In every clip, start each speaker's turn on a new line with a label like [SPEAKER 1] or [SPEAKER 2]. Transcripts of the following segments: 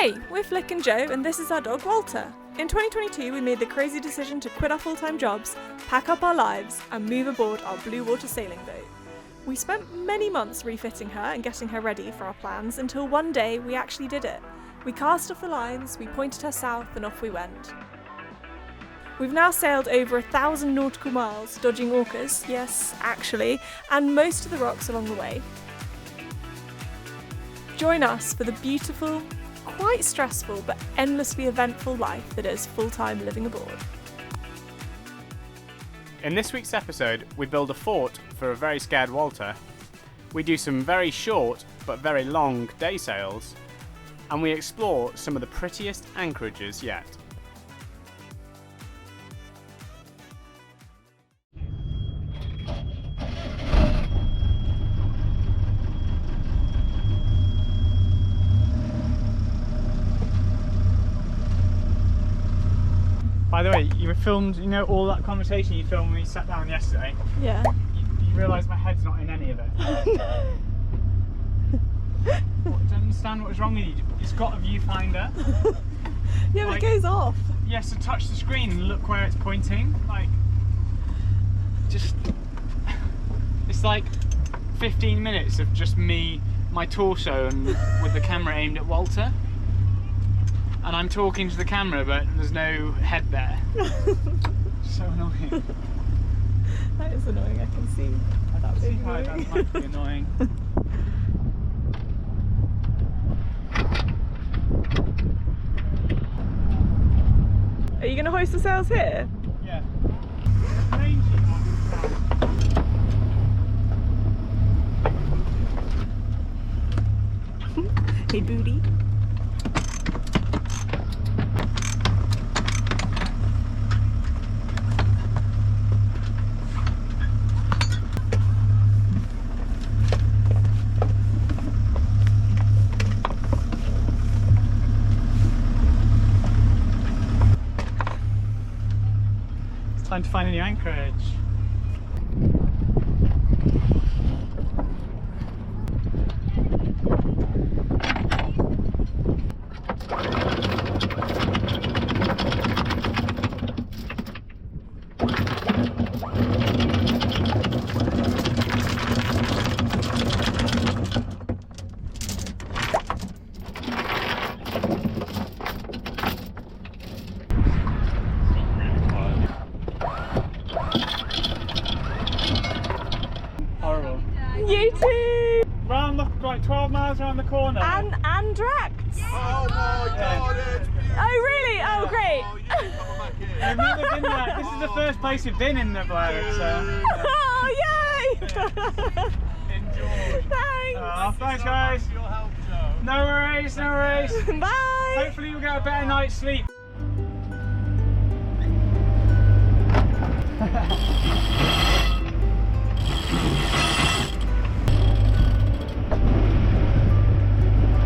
[SPEAKER 1] Hey, we're Flick and Joe, and this is our dog Walter. In 2022, we made the crazy decision to quit our full-time jobs, pack up our lives, and move aboard our blue water sailing boat. We spent many months refitting her and getting her ready for our plans until one day we actually did it. We cast off the lines, we pointed her south, and off we went. We've now sailed over 1,000 nautical miles, dodging orcas, yes, actually, and most of the rocks along the way. Join us for the beautiful, quite stressful, but endlessly eventful life that is full-time living aboard.
[SPEAKER 2] In this week's episode, we build a fort for a very scared Walter. We do some very short but very long day sails, and we explore some of the prettiest anchorages yet.
[SPEAKER 3] By the way, you filmed, you know, all that conversation you filmed when we sat down yesterday?
[SPEAKER 1] Yeah.
[SPEAKER 3] You realise my head's not in any of it? I don't understand what was wrong with you. It's got a viewfinder.
[SPEAKER 1] Yeah, but it goes off.
[SPEAKER 3] Yes, so touch the screen and look where it's pointing. Like, just, it's like 15 minutes of just me, my torso, and with the camera aimed at Walter. And I'm talking to the camera, but there's no head there. So annoying.
[SPEAKER 1] That is annoying, I can see.
[SPEAKER 3] I can see how that might be annoying.
[SPEAKER 1] Are you going to hoist the sails here?
[SPEAKER 3] Yeah. Rain sheet on.
[SPEAKER 1] Hey, booty.
[SPEAKER 3] Time to find a new anchorage.
[SPEAKER 1] You too!
[SPEAKER 3] Round the, like 12 miles around the corner.
[SPEAKER 1] And Andrax!
[SPEAKER 4] Oh my god, it's beautiful.
[SPEAKER 1] Oh really? Oh great!
[SPEAKER 4] Oh, you can come back here.
[SPEAKER 3] I've never been there. This is the first place we've been in the bloke, so.
[SPEAKER 1] Oh yay!
[SPEAKER 3] Enjoy.
[SPEAKER 1] Thanks!
[SPEAKER 3] Oh, thanks guys.
[SPEAKER 4] For your help, Joe.
[SPEAKER 3] No worries, no worries.
[SPEAKER 1] Bye!
[SPEAKER 3] Hopefully you'll get a better night's sleep.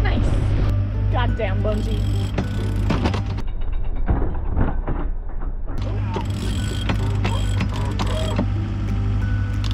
[SPEAKER 1] Nice! Goddamn bungee.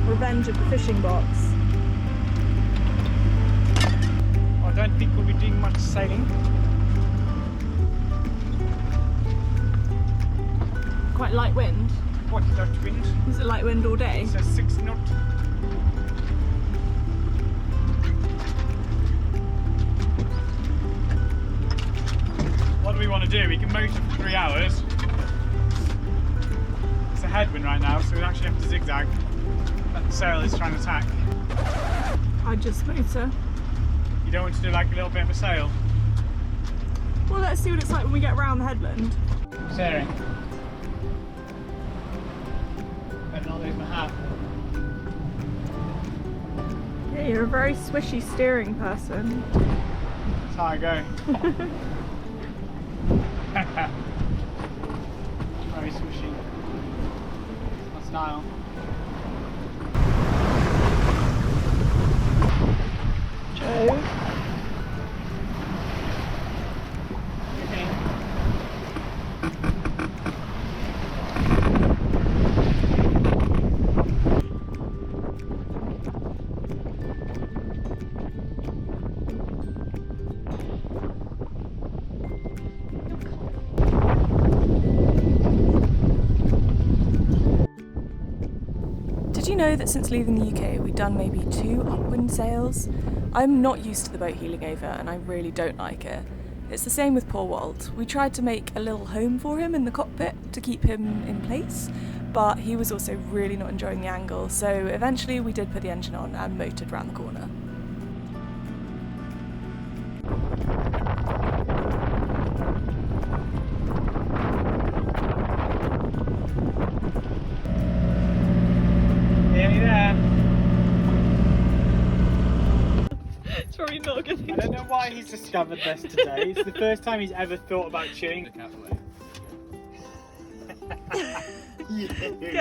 [SPEAKER 1] Revenge of the fishing box.
[SPEAKER 3] I don't think we'll be doing much sailing.
[SPEAKER 1] Quite light wind.
[SPEAKER 3] Quite light wind.
[SPEAKER 1] Was it light wind all day?
[SPEAKER 3] It says 6 knot. What do we want to do? We can motor for 3 hours. It's a headwind right now, so we actually have to zigzag. That sail is trying to tack.
[SPEAKER 1] I just motor.
[SPEAKER 3] You don't want to do like a little bit of a sail?
[SPEAKER 1] Well, let's see what it's like when we get round the headland.
[SPEAKER 3] Steering. Better not lose my hat.
[SPEAKER 1] Yeah, you're a very swishy steering person.
[SPEAKER 3] That's how I go. Very swishy. My style.
[SPEAKER 1] Joe. you know that since leaving the UK we've done maybe 2 upwind sails? I'm not used to the boat heeling over and I really don't like it. It's the same with poor Walt. We tried to make a little home for him in the cockpit to keep him in place, but he was also really not enjoying the angle, so eventually we did put the engine on and motored round the corner.
[SPEAKER 3] Nearly there.
[SPEAKER 1] It's probably not a good thing.
[SPEAKER 3] I don't know why he's discovered this today. It's the first time he's ever thought about chewing.
[SPEAKER 1] Get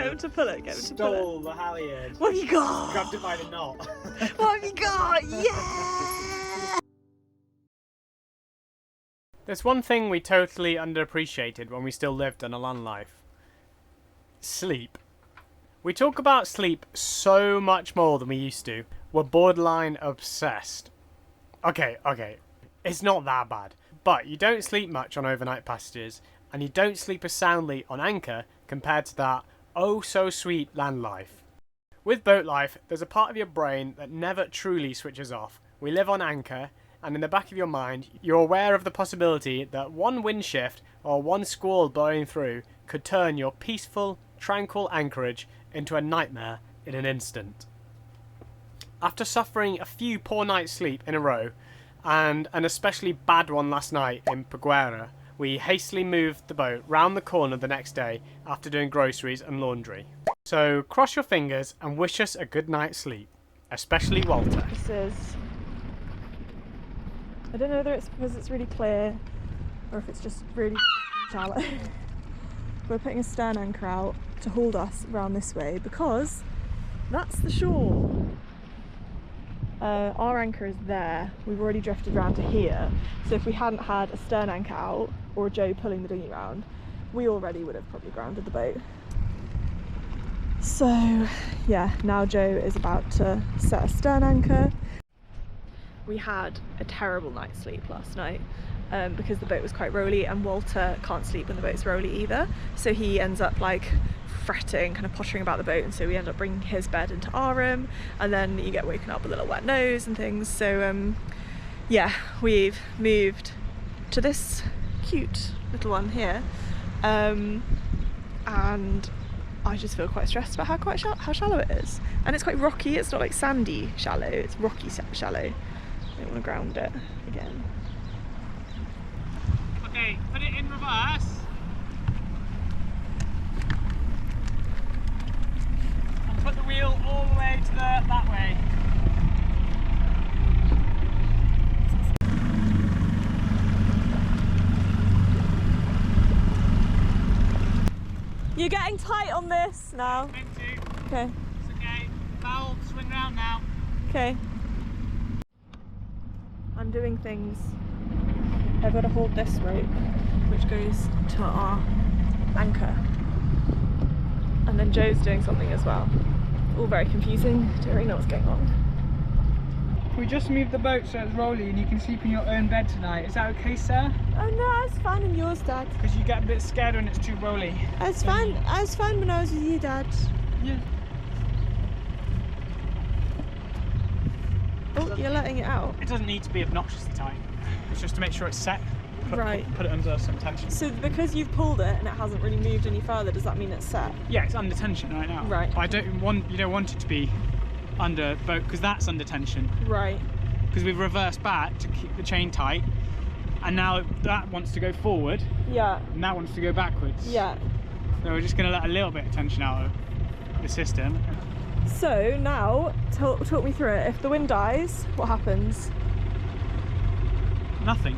[SPEAKER 1] him to pull it, get him to pull
[SPEAKER 3] Stole the halyard.
[SPEAKER 1] What have you got?
[SPEAKER 3] Grabbed it by the knot.
[SPEAKER 1] What have you got? Yeah!
[SPEAKER 2] There's one thing we totally underappreciated when we still lived on a land life. Sleep. We talk about sleep so much more than we used to. We're borderline obsessed. Okay, it's not that bad. But you don't sleep much on overnight passages, and you don't sleep as soundly on anchor compared to that oh so sweet land life. With boat life, there's a part of your brain that never truly switches off. We live on anchor, and in the back of your mind, you're aware of the possibility that one wind shift or one squall blowing through could turn your peaceful, tranquil anchorage into a nightmare in an instant. After suffering a few poor nights' sleep in a row, and an especially bad one last night in Peguera, we hastily moved the boat round the corner the next day after doing groceries and laundry. So cross your fingers and wish us a good night's sleep, especially Walter.
[SPEAKER 1] This is... I don't know whether it's because it's really clear or if it's just really shallow. We're putting a stern anchor out to hold us around this way because that's the shore. Our anchor is there. We've already drifted around to here, so if we hadn't had a stern anchor out or Joe pulling the dinghy round, we already would have probably grounded the boat. So yeah, now Joe is about to set a stern anchor. We had a terrible night's sleep last night because the boat was quite rolly, and Walter can't sleep when the boat's rolly either, so he ends up like fretting, kind of pottering about the boat, and so we end up bringing his bed into our room, and then you get woken up with a little wet nose and things. So yeah, we've moved to this cute little one here, and I just feel quite stressed about how shallow it is, and it's quite rocky. It's not like sandy shallow, it's rocky shallow. I don't want to ground it again.
[SPEAKER 3] Okay, put it in reverse. And put the wheel all the way to that way.
[SPEAKER 1] You're getting tight on this now.
[SPEAKER 3] Meant to.
[SPEAKER 1] Okay.
[SPEAKER 3] It's okay. Valve, swing round now.
[SPEAKER 1] Okay. I'm doing things. I've got to hold this rope, which goes to our anchor. And then Joe's doing something as well. All very confusing. Don't really know what's going on.
[SPEAKER 3] We just moved the boat so it's rolly and you can sleep in your own bed tonight. Is that okay, sir?
[SPEAKER 1] Oh no, I was fine in yours, Dad.
[SPEAKER 3] Because you get a bit scared when it's too rolly.
[SPEAKER 1] I was fine when I was with you, Dad.
[SPEAKER 3] Yeah.
[SPEAKER 1] Oh, you're letting it out.
[SPEAKER 3] It doesn't need to be obnoxiously tight. It's just to make sure it's set.
[SPEAKER 1] Right.
[SPEAKER 3] Put it under some tension.
[SPEAKER 1] So because you've pulled it and it hasn't really moved any further, does that mean it's set?
[SPEAKER 3] Yeah, it's under tension right now.
[SPEAKER 1] Right.
[SPEAKER 3] But you don't want it to be under boat because that's under tension.
[SPEAKER 1] Right.
[SPEAKER 3] Because we've reversed back to keep the chain tight, and now that wants to go forward.
[SPEAKER 1] Yeah.
[SPEAKER 3] And that wants to go backwards.
[SPEAKER 1] Yeah.
[SPEAKER 3] So we're just going to let a little bit of tension out of the system.
[SPEAKER 1] So now, talk me through it. If the wind dies, what happens?
[SPEAKER 3] Nothing.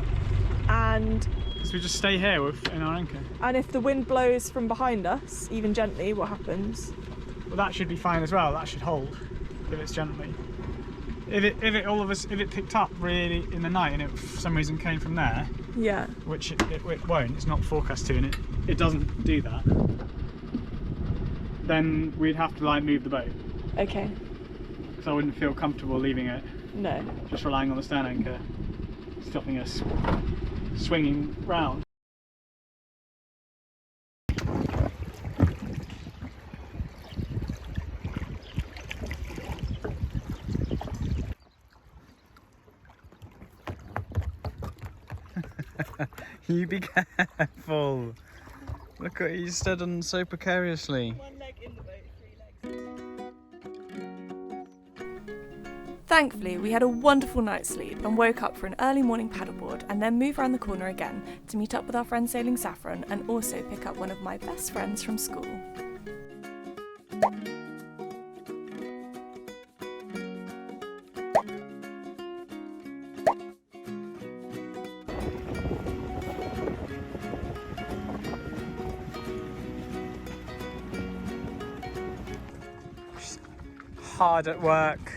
[SPEAKER 1] And
[SPEAKER 3] So we just stay here in our anchor.
[SPEAKER 1] if the wind blows from behind us, even gently, what happens?
[SPEAKER 3] Well, that should be fine as well. That should hold if it's gently. If it picked up really in the night and it for some reason came from there,
[SPEAKER 1] Yeah.
[SPEAKER 3] which it won't. It's not forecast to, and it doesn't do that. Then we'd have to like move the boat.
[SPEAKER 1] Okay.
[SPEAKER 3] Because I wouldn't feel comfortable leaving it.
[SPEAKER 1] No.
[SPEAKER 3] Just relying on the stern anchor, stopping us swinging round. You be careful. Look at you stood on so precariously.
[SPEAKER 1] One leg in the boat, 3 legs. Thankfully, we had a wonderful night's sleep and woke up for an early morning paddleboard and then move around the corner again to meet up with our friend sailing Saffron and also pick up one of my best friends from school.
[SPEAKER 3] Hard at work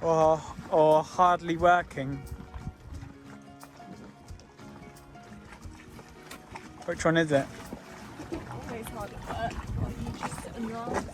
[SPEAKER 3] or hardly working. Which one is it?
[SPEAKER 1] Always hard at work while you just sit on your arms.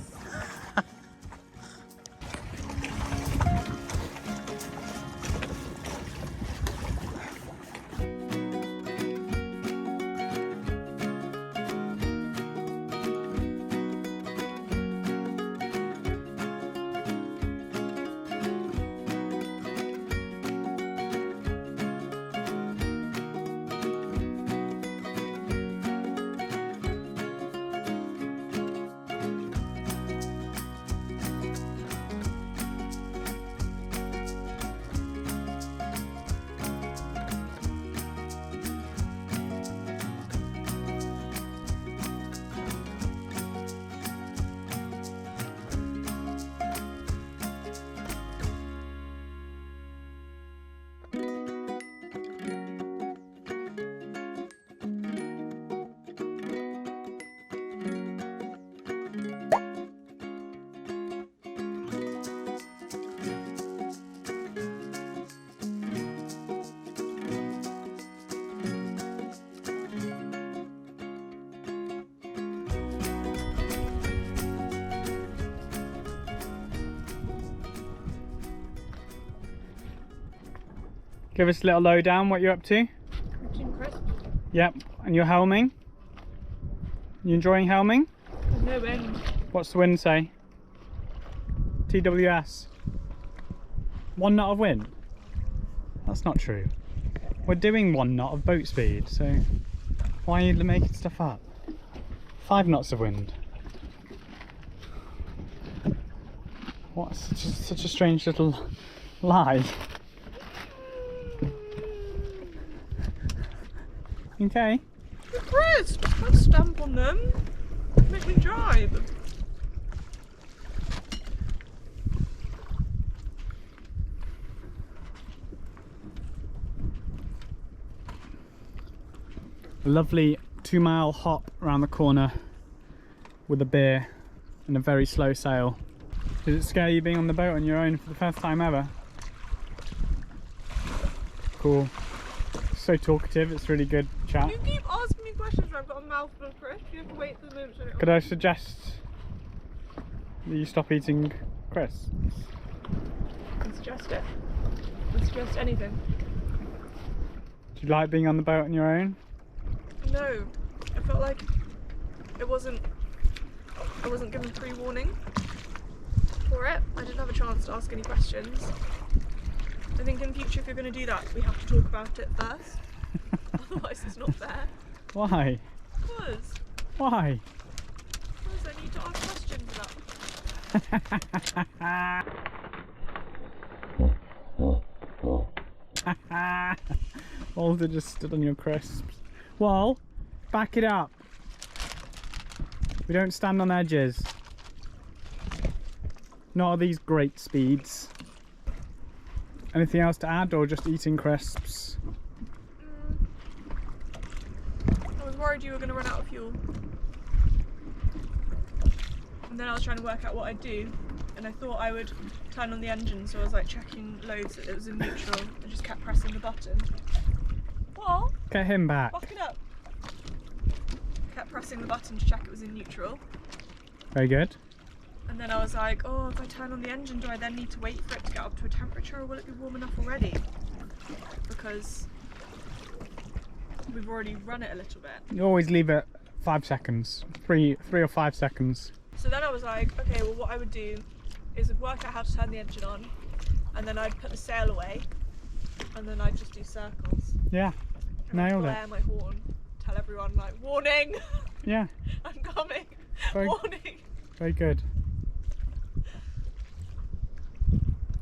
[SPEAKER 3] Give us a little lowdown what you're up to.
[SPEAKER 1] Catching crisp.
[SPEAKER 3] Yep, and you're helming? You enjoying helming?
[SPEAKER 1] No wind.
[SPEAKER 3] What's the wind say? TWS. 1 knot of wind? That's not true. We're doing 1 knot of boat speed, so why are you making stuff up? 5 knots of wind. What? Such a strange little lie. Okay.
[SPEAKER 1] They're crisp. I'll stamp on them. Make me drive.
[SPEAKER 3] A lovely 2-mile hop around the corner with a beer and a very slow sail. Does it scare you being on the boat on your own for the first time ever? Cool. So talkative, it's really good chat.
[SPEAKER 1] You keep asking me questions when I've got a mouthful of crisp. You have to wait for the moment.
[SPEAKER 3] Could I suggest that you stop eating crisps?
[SPEAKER 1] I can suggest it. I can suggest anything.
[SPEAKER 3] Do you like being on the boat on your own?
[SPEAKER 1] No. I felt like I wasn't given pre-warning for it. I didn't have a chance to ask any questions. I think in future if you're going to do that we have to talk about it first. Otherwise it's not fair.
[SPEAKER 3] Why?
[SPEAKER 1] Because
[SPEAKER 3] Why?
[SPEAKER 1] I need to ask questions about.
[SPEAKER 3] Alder just stood on your crisps. Well, back it up. We don't stand on edges. Not at these great speeds. Anything else to add or just eating crisps?
[SPEAKER 1] I was worried you were going to run out of fuel. And then I was trying to work out what I'd do. And I thought I would turn on the engine, so I was like checking loads that it was in neutral and just kept pressing the button. What?
[SPEAKER 3] Get him back.
[SPEAKER 1] Buck it up. Kept pressing the button to check it was in neutral.
[SPEAKER 3] Very good.
[SPEAKER 1] And then I was like, oh, if I turn on the engine, do I then need to wait for it to get up to a temperature or will it be warm enough already? Because we've already run it a little bit.
[SPEAKER 3] You always leave it 5 seconds. 3 or 5 seconds.
[SPEAKER 1] So then I was like, okay, well what I would do is I'd work out how to turn the engine on and then I'd put the sail away And then I just do circles.
[SPEAKER 2] Yeah,
[SPEAKER 1] And I
[SPEAKER 2] nailed it.
[SPEAKER 1] blare my horn, tell everyone like, warning,
[SPEAKER 2] Yeah,
[SPEAKER 1] I'm coming,
[SPEAKER 2] Very-
[SPEAKER 1] warning.
[SPEAKER 2] very good.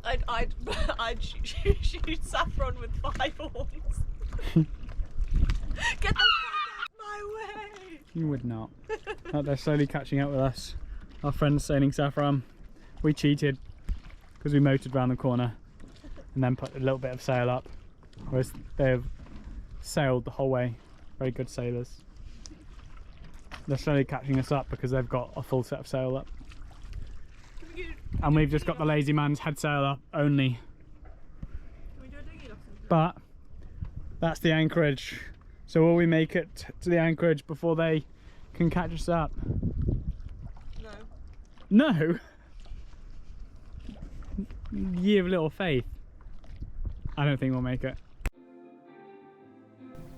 [SPEAKER 1] I'd shoot Saffron with 5 horns. Get the fuck out of my way!
[SPEAKER 2] You would not. Oh, they're slowly catching up with us. Our friends sailing Saffron. We cheated because we motored round the corner and then put a little bit of sail up, whereas they've sailed the whole way. Very good sailors. They're slowly catching us up because they've got a full set of sail up. And we've just got the lazy man's head sail up only.
[SPEAKER 1] Can we do a dinghy lesson?
[SPEAKER 2] But that's the anchorage. So will we make it to the anchorage before they can catch us up?
[SPEAKER 1] No.
[SPEAKER 2] No? Ye of little faith. I don't think we'll make it.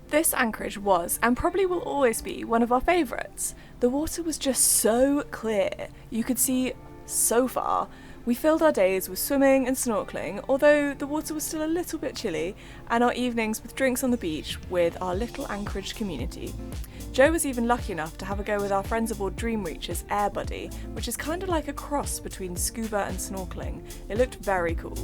[SPEAKER 1] This anchorage was, and probably will always be, one of our favourites. The water was just so clear. You could see so far. We filled our days with swimming and snorkeling, although the water was still a little bit chilly, and our evenings with drinks on the beach with our little anchorage community. Joe was even lucky enough to have a go with our friends aboard Dream Reacher's Air Buddy, which is kind of like a cross between scuba and snorkeling. It looked very cool.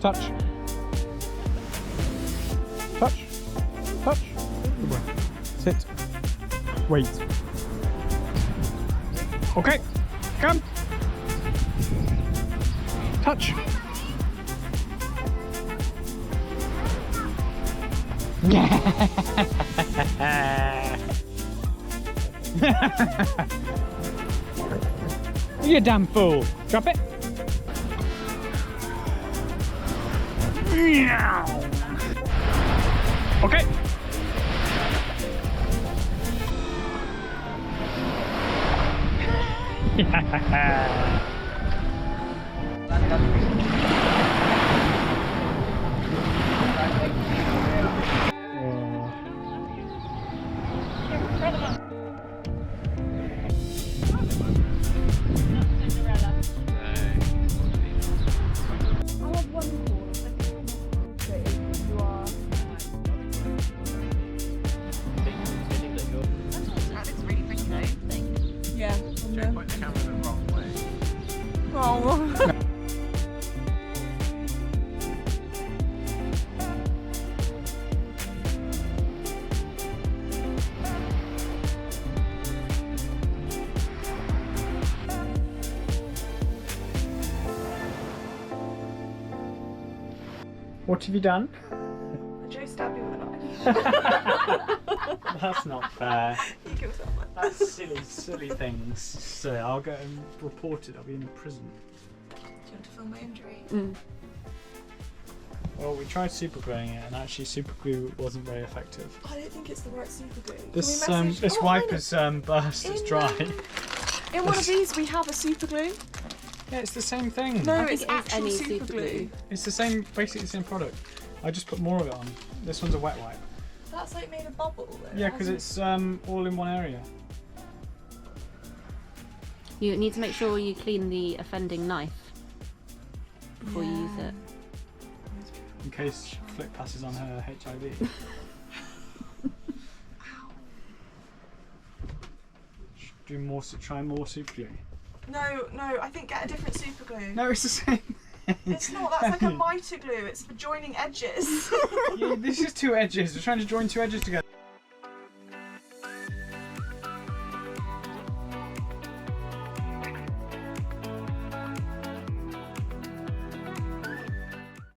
[SPEAKER 2] Touch. Touch. Touch. Good boy. Sit. Wait. Okay. Come. Touch. You damn fool. Drop it. Okay.
[SPEAKER 1] Yeah.
[SPEAKER 4] Don't point the camera the wrong way.
[SPEAKER 1] Oh.
[SPEAKER 2] What have you done?
[SPEAKER 1] Joe stabbed me with a knife.
[SPEAKER 2] That's not fair.
[SPEAKER 1] He killed someone.
[SPEAKER 2] That's silly things. So I'll go and report it. I'll be in prison.
[SPEAKER 1] Do you want to film my injury?
[SPEAKER 2] Well, we tried super gluing it, and actually super glue wasn't very effective.
[SPEAKER 1] I don't think it's the right super glue.
[SPEAKER 2] This
[SPEAKER 1] Can we message-
[SPEAKER 2] this
[SPEAKER 1] Oh,
[SPEAKER 2] wiper's burst. It's
[SPEAKER 1] In,
[SPEAKER 2] dry.
[SPEAKER 1] In one of these we have a super glue.
[SPEAKER 2] Yeah, it's the same thing.
[SPEAKER 1] No,
[SPEAKER 5] I think
[SPEAKER 1] it's
[SPEAKER 5] it is
[SPEAKER 1] actual
[SPEAKER 5] any
[SPEAKER 1] super
[SPEAKER 5] super
[SPEAKER 1] glue.
[SPEAKER 5] glue.
[SPEAKER 2] It's the same, basically the same product. I just put more of it on. This one's a wet wipe.
[SPEAKER 1] That's like made a bubble. Though.
[SPEAKER 2] Yeah, because it's all in one area.
[SPEAKER 5] You need to make sure you clean the offending knife before you use it.
[SPEAKER 2] In case Flick passes on her HIV. Do more, try more super glue.
[SPEAKER 1] No, I think get a different super glue.
[SPEAKER 2] No, it's the same.
[SPEAKER 1] It's not, that's like a mitre glue, it's for joining edges.
[SPEAKER 2] Yeah, this is two edges. We're trying to join two edges together.